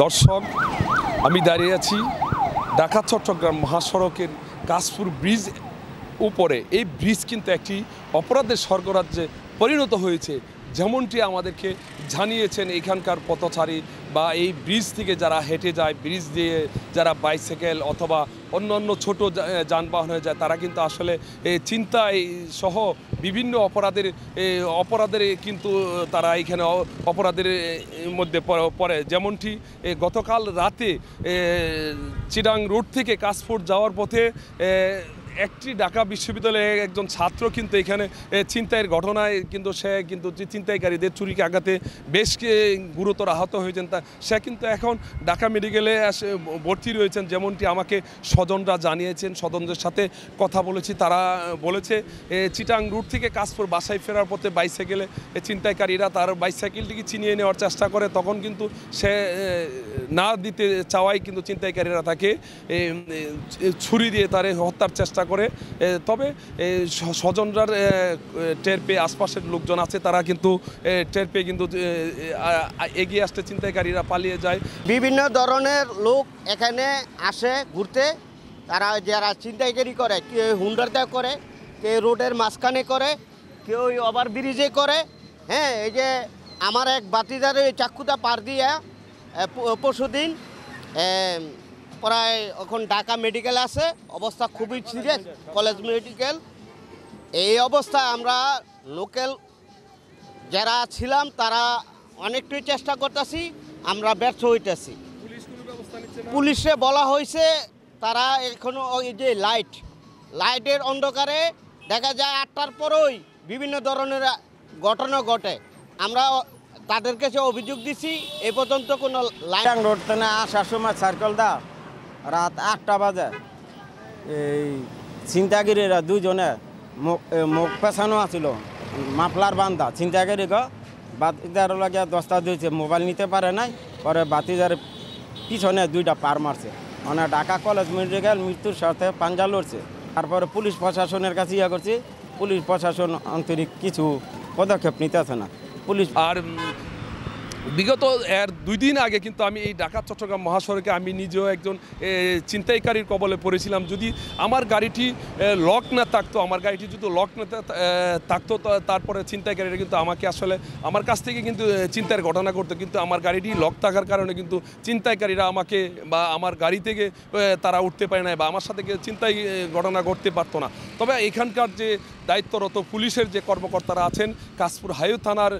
দর্শক, আমি দাঁড়িয়ে আছি ঢাকা চট্টগ্রাম মহাসড়কের কাশপুর ব্রিজ উপরে। এই ব্রিজ কিন্তু একটি অপরাধের স্বর্গরাজ্যে পরিণত হয়েছে, যেমনটি আমাদেরকে জানিয়েছেন এখানকার পথচারী বা এই ব্রিজ থেকে যারা হেঁটে যায়, ব্রিজ দিয়ে যারা বাইসাইকেল অথবা অন্যান্য ছোট যানবাহনে যায়, তারা কিন্তু আসলে চিন্তায় সহ বিভিন্ন অপরাধের কিন্তু তারা এখানে অপরাধের মধ্যে পড়ে। যেমনটি গতকাল রাতে চিটাং রোড থেকে কাশপুর যাওয়ার পথে একটি ঢাকা বিশ্ববিদ্যালয়ের একজন ছাত্র কিন্তু এখানে ছিনতাইয়ের ঘটনায় কিন্তু সে কিন্তু ছিনতাইকারীদের ছুরিকে আঘাতে বেশ গুরুতর আহত হয়েছেন। সে কিন্তু এখন ঢাকা মেডিকেলে ভর্তি রয়েছেন, যেমনটি আমাকে স্বজনরা জানিয়েছেন। স্বজনদের সাথে কথা বলেছি, তারা বলেছে চিটাং রুট থেকে কাশপুর বাসায় ফেরার পথে বাইসাইকেলে ছিনতাইকারীরা তার বাইসাইকেলটিকে ছিনিয়ে নেওয়ার চেষ্টা করে। তখন কিন্তু সে না দিতে চাওয়ায় কিন্তু ছিনতাইকারীরা তাকে ছুরি দিয়ে তার হত্যার চেষ্টা করে। তবে স্বজনরা টের পেয়ে, আশপাশের লোকজন আছে তারা কিন্তু টের পেয়ে কিন্তু এগিয়ে আসতে ছিনতাইকারীরা পালিয়ে যায়। বিভিন্ন ধরনের লোক এখানে আসে ঘুরতে, তারা যারা ছিনতাইকারী করে, কেউ হুন্ডারদা করে, কেউ রোডের মাঝখানে করে, কেউ ওভার ব্রিজে করে। হ্যাঁ, এই যে আমার এক বাতিদার চাক্ষুতা পার দিয়ে পরশুদিন প্রায় এখন ঢাকা মেডিকেল আছে, অবস্থা খুবই সিরিয়াস, কলেজ মেডিকেল। এই অবস্থায় আমরা লোকাল যারা ছিলাম তারা অনেকটাই চেষ্টা করতেছি, আমরা ব্যর্থ হইতেছি। পুলিশে বলা হয়েছে তারা এখনো ওই যে লাইটের অন্ধকারে দেখা যায় 8টার পরেই বিভিন্ন ধরনের ঘটনা ঘটে। আমরা তাদের কাছে অভিযোগ দিছি, এ পর্যন্ত কোনো লাইট রোড থেকে আসার সময় সার্কেল দা রাত 8টা বাজে এই ছিনতাইকারীরা দুজনে মুখ পেছানো আছিল, মাফলার বান্ধা। ছিনতাইকারী বাতিদার লাগে 10টা দিয়েছে, মোবাইল নিতে পারে নাই, পরে বাতিদার পিছনে 2টা পার মারছে। মানে ঢাকা কলেজ মেডিকেল মৃত্যুর সাথে পাঞ্জা লড়ছে। তারপরে পুলিশ প্রশাসনের কাছে করছি, পুলিশ প্রশাসন আন্তরিক কিছু পদক্ষেপ নিতেছে না। পুলিশ আর বিগত 2 দিন আগে কিন্তু আমি এই ঢাকা চট্টগ্রাম মহাসড়কে আমি নিজেও একজন ছিনতাইকারীর কবলে পড়েছিলাম। যদি আমার গাড়িটি লক না থাকতো, আমার গাড়িটি যদি লক না থাকতো, তারপরে ছিনতাইকারীরা কিন্তু আমাকে আসলে আমার কাছ থেকে কিন্তু ছিনতাইয়ের ঘটনা করতো। কিন্তু আমার গাড়িটি লক থাকার কারণে কিন্তু ছিনতাইকারীরা আমাকে বা আমার গাড়ি থেকে তারা উঠতে পারে না বা আমার সাথে ছিনতাই ঘটনা ঘটতে পারতো না। তবে এখানকার যে দায়িত্বরত পুলিশের যে কর্মকর্তারা আছেন, কাশপুর হাইওয়ে থানার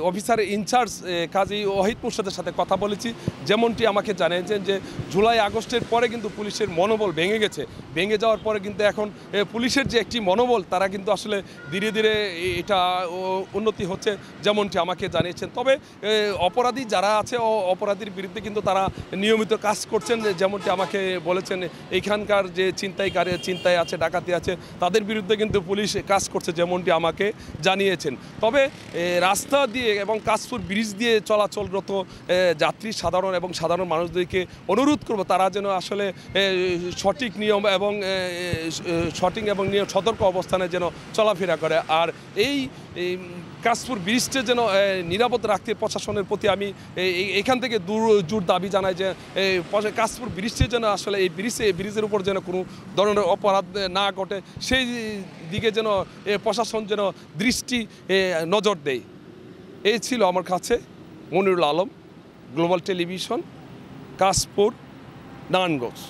অফিসার ইনচার্জ কাজী ওয়াহিদ মুর্শিদের সাথে কথা বলেছি, যেমনটি আমাকে জানিয়েছেন যে জুলাই আগস্টের পরে কিন্তু পুলিশের মনোবল ভেঙে গেছে। ভেঙে যাওয়ার পরে কিন্তু এখন পুলিশের যে একটি মনোবল, তারা কিন্তু আসলে ধীরে ধীরে এটা উন্নতি হচ্ছে, যেমনটি আমাকে জানিয়েছেন। তবে অপরাধী যারা আছে অপরাধীর বিরুদ্ধে কিন্তু তারা নিয়মিত কাজ করছেন, যেমনটি আমাকে বলেছেন। এইখানকার যে চিন্তায় আছে, ডাকাতি আছে, তাদের বিরুদ্ধে কিন্তু পুলিশ কাজ করছে, যেমনটি আমাকে জানিয়েছেন। তবে রাস্তা দিয়ে এবং কাশপুর ব্রিজ দিয়ে চলাচলরত যাত্রী সাধারণ মানুষদেরকে অনুরোধ করব, তারা যেন আসলে সঠিক নিয়ম এবং সতর্ক অবস্থানে যেন চলাফেরা করে। আর এই কাশপুর ব্রিজটা যেন নিরাপদ রাখতে প্রশাসনের প্রতি আমি এখান থেকে জোর দাবি জানাই যে কাশপুর ব্রিজটা যেন আসলে এই ব্রিজের উপর যেন কোনো ধরনের অপরাধ না ঘটে, সেই দিকে যেন প্রশাসন যেন দৃষ্টি নজর দেয়। এই ছিল আমার কাছে মনিরুল আলম, গ্লোবাল টেলিভিশন, কাশপুর, নারায়ণগঞ্জ।